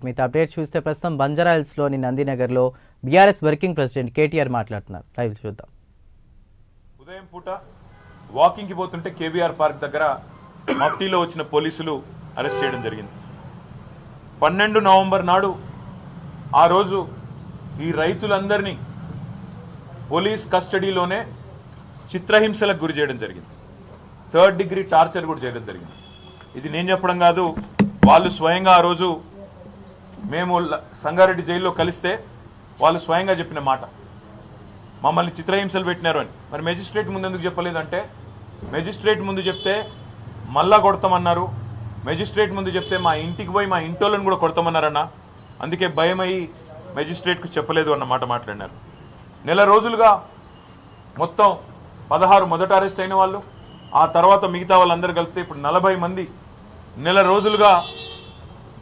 మిగతా అప్డేట్ చూస్తే ప్రస్తుతం బంజారాహిల్స్లోని నందినగర్లో బీఆర్ఎస్ వర్కింగ్ ప్రెసిడెంట్ కేటీఆర్ మాట్లాడుతున్నారు. లైవ్ చూద్దాం. ఉదయం పూట వాకింగ్కి పోతుంటే కేబీఆర్ పార్క్ దగ్గర మఫ్టీలో వచ్చిన పోలీసులు అరెస్ట్ చేయడం జరిగింది. 12 నవంబర్ నాడు ఆ రోజు ఈ రైతులందరినీ పోలీస్ కస్టడీలోనే చిత్రహింసలకు గురి చేయడం జరిగింది. 3rd డిగ్రీ టార్చర్ కూడా చేయడం జరిగింది. ఇది నేను చెప్పడం కాదు, వాళ్ళు స్వయంగా ఆ రోజు మేము సంగారెడ్డి జైల్లో కలిస్తే వాళ్ళు స్వయంగా చెప్పిన మాట, మమ్మల్ని చిత్రహింసలు పెట్టినారు అని. మరి మెజిస్ట్రేట్ ముందు ఎందుకు చెప్పలేదంటే, మెజిస్ట్రేట్ ముందు చెప్తే మళ్ళా కొడతామన్నారు, మెజిస్ట్రేట్ ముందు చెప్తే మా ఇంటికి పోయి మా ఇంటోళ్ళని కూడా కొడతామన్నారన్న, అందుకే భయమయ్యి మెజిస్ట్రేట్కు చెప్పలేదు అన్నమాట మాట్లాడినారు. నెల రోజులుగా మొత్తం 16 మొదట అరెస్ట్ అయిన వాళ్ళు, ఆ తర్వాత మిగతా వాళ్ళందరూ కలిపితే ఇప్పుడు 40 మంది నెల రోజులుగా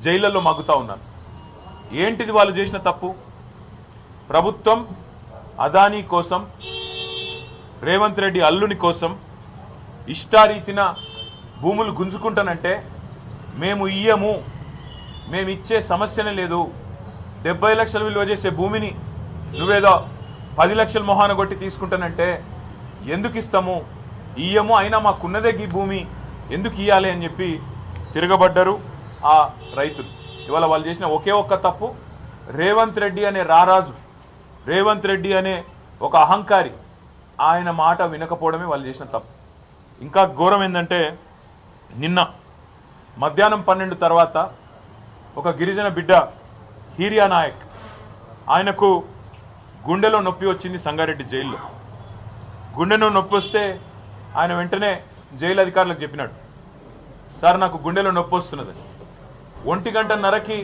జైళ్లలో మగ్గుతూ ఉన్నారు. ఏంటిది వాళ్ళు చేసిన తప్పు? ప్రభుత్వం అదానీ కోసం, రేవంత్ రెడ్డి అల్లుని కోసం ఇష్టారీతిన భూములు గుంజుకుంటానంటే మేము ఇయ్యము, మేము ఇచ్చే సమస్యనే లేదు, 70 లక్షలు విలువ చేసే భూమిని నువ్వేదో 10 లక్షల మొహాన కొట్టి తీసుకుంటానంటే ఎందుకు ఇస్తాము, ఇయ్యము, అయినా మాకున్నదే ఈ భూమి ఎందుకు ఇయ్యాలి అని చెప్పి తిరగబడ్డారు ఆ రైతులు. ఇవాళ వాళ్ళు చేసిన ఒకే ఒక్క తప్పు, రేవంత్ రెడ్డి అనే రారాజు, రేవంత్ రెడ్డి అనే ఒక అహంకారి, ఆయన మాట వినకపోవడమే వాళ్ళు చేసిన తప్పు. ఇంకా ఘోరం ఏంటంటే, నిన్న మధ్యాహ్నం 12 తర్వాత ఒక గిరిజన బిడ్డ హీరియా నాయక్, ఆయనకు గుండెలో నొప్పి వచ్చింది సంగారెడ్డి జైల్లో. గుండెలో నొప్పి వస్తే ఆయన వెంటనే జైలు అధికారులకు చెప్పినాడు, సార్ నాకు గుండెలో నొప్పి వస్తున్నది. 1:30కి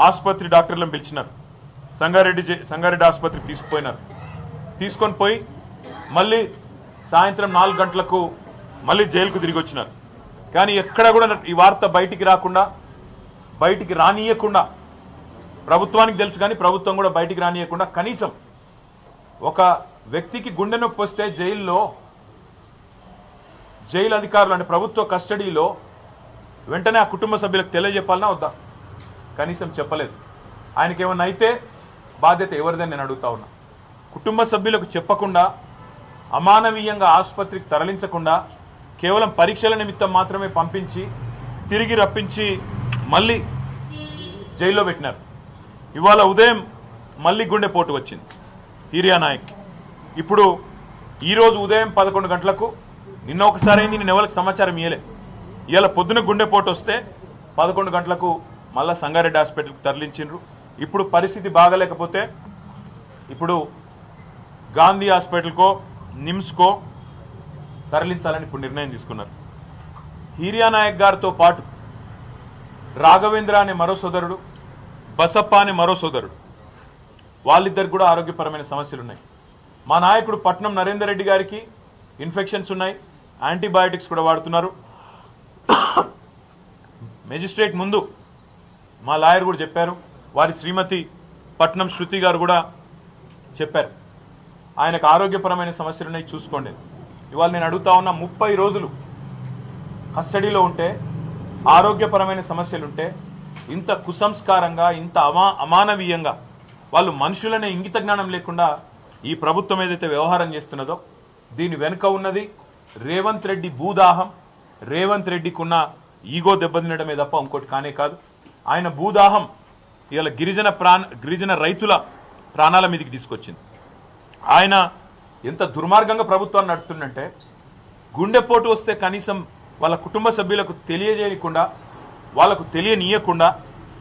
ఆసుపత్రి డాక్టర్లను పిలిచినారు, సంగారెడ్డి ఆసుపత్రికి తీసుకుపోయినారు. తీసుకొని పోయి మళ్ళీ సాయంత్రం 4 గంటలకు మళ్ళీ జైలుకు తిరిగి వచ్చినారు. కానీ ఎక్కడ కూడా ఈ వార్త బయటికి రానియకుండా, ప్రభుత్వానికి తెలుసు కానీ ప్రభుత్వం కూడా బయటికి రానియకుండా, కనీసం ఒక వ్యక్తికి గుండె నొప్పి వస్తే జైలు అధికారులు అంటే ప్రభుత్వ కస్టడీలో వెంటనే ఆ కుటుంబ సభ్యులకు తెలియజెప్పాలన్నా వద్దా? కనీసం చెప్పలేదు. ఆయనకి ఏమన్నా అయితే బాధ్యత ఎవరిదని నేను అడుగుతా ఉన్నా. కుటుంబ సభ్యులకు చెప్పకుండా, అమానవీయంగా ఆసుపత్రికి తరలించకుండా, కేవలం పరీక్షల నిమిత్తం మాత్రమే పంపించి తిరిగి రప్పించి మళ్ళీ జైల్లో పెట్టినారు. ఇవాళ ఉదయం మళ్ళీ గుండెపోటు వచ్చింది హీరియా నాయక్. ఇప్పుడు ఈరోజు ఉదయం 11 గంటలకు, నిన్న ఒకసారి అయింది, నేను ఎవరికి సమాచారం ఇవ్వలే, ఇవాళ పొద్దున గుండెపోటు వస్తే 11 గంటలకు మళ్ళీ సంగారెడ్డి హాస్పిటల్కి తరలించిండ్రు. ఇప్పుడు పరిస్థితి బాగలేకపోతే ఇప్పుడు గాంధీ హాస్పిటల్కో నిమ్స్కో తరలించాలని ఇప్పుడు నిర్ణయం తీసుకున్నారు. హీరియా నాయక్ గారితో పాటు రాఘవేంద్ర అనే మరో సోదరుడు, బసప్ప అనే మరో సోదరుడు, వాళ్ళిద్దరికి కూడా ఆరోగ్యపరమైన సమస్యలు ఉన్నాయి. మా నాయకుడు పట్నం నరేందర్ రెడ్డి గారికి ఇన్ఫెక్షన్స్ ఉన్నాయి, యాంటీబయాటిక్స్ కూడా వాడుతున్నారు. మెజిస్ట్రేట్ ముందు మా లాయర్ కూడా చెప్పారు, వారి శ్రీమతి పట్నం శృతి గారు కూడా చెప్పారు, ఆయనకు ఆరోగ్యపరమైన సమస్యలు ఉన్నాయి, చూసుకోండి. ఇవాళ నేను అడుగుతా ఉన్నా, 30 రోజులు కస్టడీలో ఉంటే, ఆరోగ్యపరమైన సమస్యలుంటే, ఇంత కుసంస్కారంగా, ఇంత అమానవీయంగా, వాళ్ళు మనుషులనే ఇంగిత జ్ఞానం లేకుండా ఈ ప్రభుత్వం ఏదైతే వ్యవహారం చేస్తున్నదో, దీని వెనుక ఉన్నది రేవంత్ రెడ్డి భూదాహం, రేవంత్ రెడ్డికి ఉన్న ఈగో దెబ్బతినడమే తప్ప ఇంకోటి కానే కాదు. ఆయన భూదాహం ఇవాళ గిరిజన రైతుల ప్రాణాల మీదకి తీసుకొచ్చింది. ఆయన ఎంత దుర్మార్గంగా ప్రభుత్వాన్ని నడుపుతుందంటే, గుండెపోటు వస్తే కనీసం వాళ్ళ కుటుంబ సభ్యులకు తెలియజేయకుండా, వాళ్ళకు తెలియనీయకుండా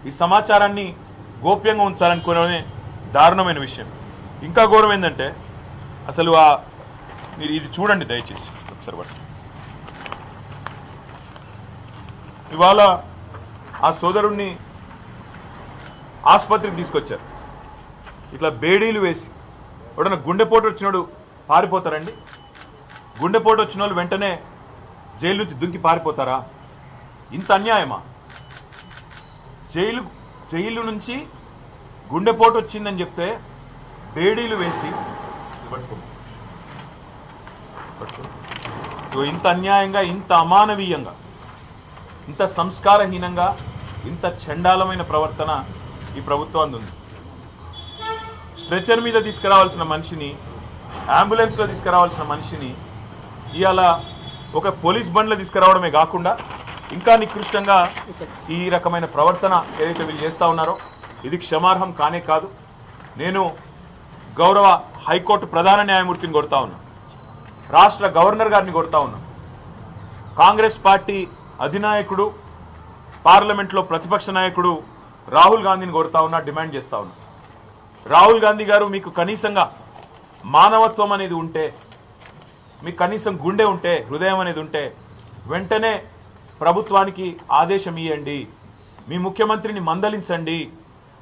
ఈ సమాచారాన్ని గోప్యంగా ఉంచాలనుకునే దారుణమైన విషయం. ఇంకా ఘోరం ఏంటంటే, అసలు మీరు ఇది చూడండి దయచేసి ఒకసారి. ఇవాళ ఆ సోదరుణ్ణి ఆసుపత్రికి తీసుకొచ్చారు, ఇట్లా బేడీలు వేసి. ఎవడన్నా గుండెపోటు వచ్చినోడు పారిపోతారండి? గుండెపోటు వచ్చిన వాళ్ళు వెంటనే జైలు నుంచి దుంకి పారిపోతారా? ఇంత అన్యాయమా? జైలు నుంచి గుండెపోటు వచ్చిందని చెప్తే బేడీలు వేసి ఇంత అన్యాయంగా, ఇంత అమానవీయంగా, ఇంత సంస్కారహీనంగా ఇంత చండాలమైన ప్రవర్తన ఈ ప్రభుత్వం ఉంది. స్ట్రెచర్ మీద తీసుకురావాల్సిన మనిషిని, అంబులెన్స్లో తీసుకురావాల్సిన మనిషిని ఇవాళ ఒక పోలీస్ బండ్లో తీసుకురావడమే కాకుండా ఇంకా నికృష్టంగా ఈ రకమైన ప్రవర్తన ఏదైతే వీళ్ళు చేస్తూ ఉన్నారో ఇది క్షమార్హం కానే కాదు. నేను గౌరవ హైకోర్టు ప్రధాన న్యాయమూర్తిని కొడతా ఉన్నా, రాష్ట్ర గవర్నర్ గారిని కొడతా ఉన్నా, కాంగ్రెస్ పార్టీ అధినాయకుడు, పార్లమెంట్లో ప్రతిపక్ష నాయకుడు రాహుల్ గాంధీని కొడతా ఉన్నా, డిమాండ్ చేస్తా ఉన్నా. రాహుల్ గాంధీ గారు, మీకు కనీసంగా మానవత్వం అనేది ఉంటే, మీకు కనీసం గుండె ఉంటే, హృదయం అనేది ఉంటే వెంటనే ప్రభుత్వానికి ఆదేశం ఇవ్వండి, మీ ముఖ్యమంత్రిని మందలించండి.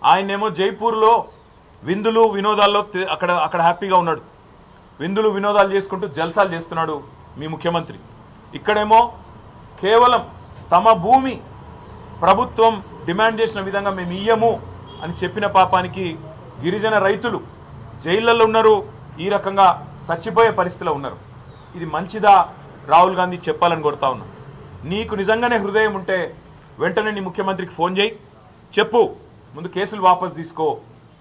ఆయనేమో జైపూర్లో విందులు వినోదాల్లో అక్కడ హ్యాపీగా ఉన్నాడు, విందులు వినోదాలు చేసుకుంటూ జల్సాలు చేస్తున్నాడు మీ ముఖ్యమంత్రి. ఇక్కడేమో కేవలం తమ భూమి ప్రభుత్వం డిమాండ్ చేసిన విధంగా మేము ఇయ్యము అని చెప్పిన పాపానికి గిరిజన రైతులు జైళ్లలో ఉన్నారు, ఈ రకంగా చచ్చిపోయే పరిస్థితిలో ఉన్నారు. ఇది మంచిదా? రాహుల్ గాంధీ చెప్పాలని కోరుతా ఉన్నా. నీకు నిజంగానే హృదయం ఉంటే వెంటనే నీ ముఖ్యమంత్రికి ఫోన్ చేయి, చెప్పు, ముందు కేసులు వాపసు తీసుకో,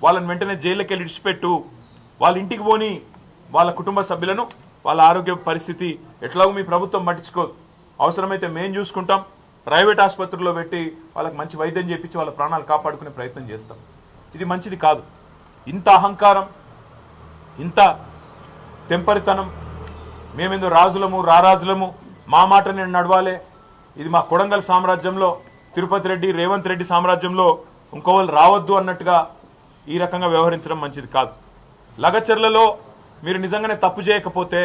వాళ్ళని వెంటనే జైల్లోకి వెళ్ళి విడిచిపెట్టు, వాళ్ళ ఇంటికి పోని, వాళ్ళ కుటుంబ సభ్యులను, వాళ్ళ ఆరోగ్య పరిస్థితి ఎట్లాగో మీ ప్రభుత్వం పట్టించుకోదు, అవసరమైతే మేము చూసుకుంటాం, ప్రైవేట్ ఆసుపత్రుల్లో పెట్టి వాళ్ళకి మంచి వైద్యం చేయించి వాళ్ళ ప్రాణాలు కాపాడుకునే ప్రయత్నం చేస్తాం. ఇది మంచిది కాదు. ఇంత అహంకారం, ఇంత తెంపరితనం, మేమేందో రాజులము రారాజులము, మా మాట నేను నడవాలే, ఇది మా కొడంగల్ సామ్రాజ్యంలో తిరుపతి రెడ్డి రేవంత్ రెడ్డి సామ్రాజ్యంలో ఇంకోవాళ్ళు రావద్దు అన్నట్టుగా ఈ రకంగా వ్యవహరించడం మంచిది కాదు. లగచర్లలో మీరు నిజంగానే తప్పు చేయకపోతే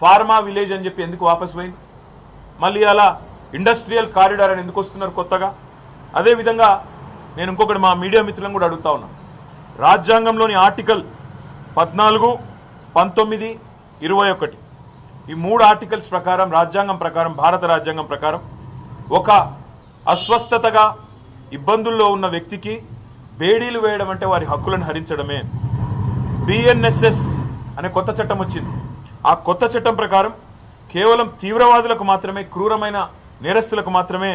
ఫార్మా విలేజ్ అని చెప్పి ఎందుకు వాపసు పోయింది? మళ్ళీ అలా ఇండస్ట్రియల్ కారిడార్ అని ఎందుకు వస్తున్నారు కొత్తగా? అదేవిధంగా నేను ఇంకొకటి మా మీడియా మిత్రులను కూడా అడుగుతా ఉన్నా. రాజ్యాంగంలోని ఆర్టికల్ 14, 19, 21 ఈ 3 ఆర్టికల్స్ ప్రకారం, రాజ్యాంగం ప్రకారం, భారత రాజ్యాంగం ప్రకారం ఒక అస్వస్థతగా ఇబ్బందుల్లో ఉన్న వ్యక్తికి బేడీలు వేయడం అంటే వారి హక్కులను హరించడమే. బిఎన్ఎస్ఎస్ అనే కొత్త చట్టం వచ్చింది. ఆ కొత్త చట్టం ప్రకారం కేవలం తీవ్రవాదులకు మాత్రమే, క్రూరమైన నేరస్తులకు మాత్రమే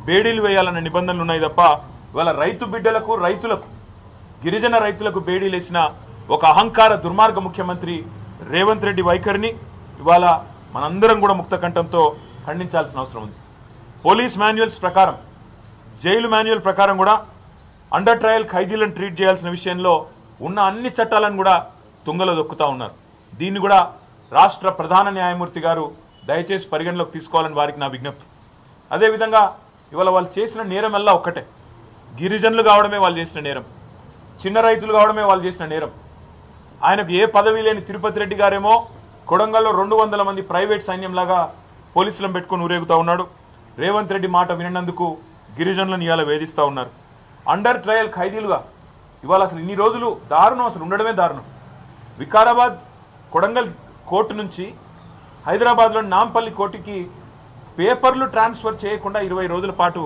బేడీలు వేయాలన్న నిబంధనలు ఉన్నాయి తప్ప ఇవాళ రైతు బిడ్డలకు, రైతులకు, గిరిజన రైతులకు బేడీలు వేసిన ఒక అహంకార దుర్మార్గ ముఖ్యమంత్రి రేవంత్ రెడ్డి వైఖరిని ఇవాళ మనందరం కూడా ముక్త కంఠంతో ఖండించాల్సిన అవసరం ఉంది. పోలీస్ మాన్యువల్స్ ప్రకారం, జైలు మాన్యువల్ ప్రకారం కూడా అండర్ ట్రయల్ ఖైదీలను ట్రీట్ చేయాల్సిన విషయంలో ఉన్న అన్ని చట్టాలను కూడా తుంగలో దొక్కుతా ఉన్నారు. దీన్ని కూడా రాష్ట్ర ప్రధాన న్యాయమూర్తి గారు దయచేసి పరిగణలోకి తీసుకోవాలని వారికి నా విజ్ఞప్తి. అదేవిధంగా ఇవాళ వాళ్ళు చేసిన నేరం వల్ల ఒక్కటే, గిరిజనులు కావడమే వాళ్ళు చేసిన నేరం, చిన్న రైతులు కావడమే వాళ్ళు చేసిన నేరం. ఆయనకు ఏ పదవి లేని తిరుపతి రెడ్డి గారేమో కొడంగల్లో 200 మంది ప్రైవేట్ సైన్యంలాగా పోలీసులను పెట్టుకుని ఊరేగుతూ ఉన్నాడు. రేవంత్ రెడ్డి మాట వినందుకు గిరిజనులను ఇవాళ వేధిస్తూ ఉన్నారు. అండర్ ట్రయల్ ఖైదీలుగా ఇవాళ అసలు ఇన్ని రోజులు దారుణం, అసలు ఉండడమే దారుణం. వికారాబాద్ కొడంగల్ కోర్టు నుంచి హైదరాబాద్లోని నాంపల్లి కోర్టుకి పేపర్లు ట్రాన్స్ఫర్ చేయకుండా 20 రోజుల పాటు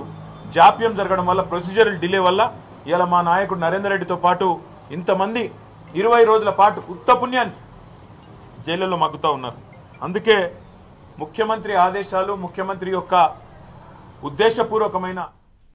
జాప్యం జరగడం వల్ల, ప్రొసీజరల్ డిలే వల్ల ఇవాళ మా నాయకుడు నరేందర్ రెడ్డితో పాటు ఇంతమంది 20 రోజుల పాటు ఉత్త పుణ్యాన్ని జైళ్లలో మగ్గుతూ ఉన్నారు. అందుకే ముఖ్యమంత్రి ఆదేశాలు, ముఖ్యమంత్రి యొక్క ఉద్దేశపూర్వకమైన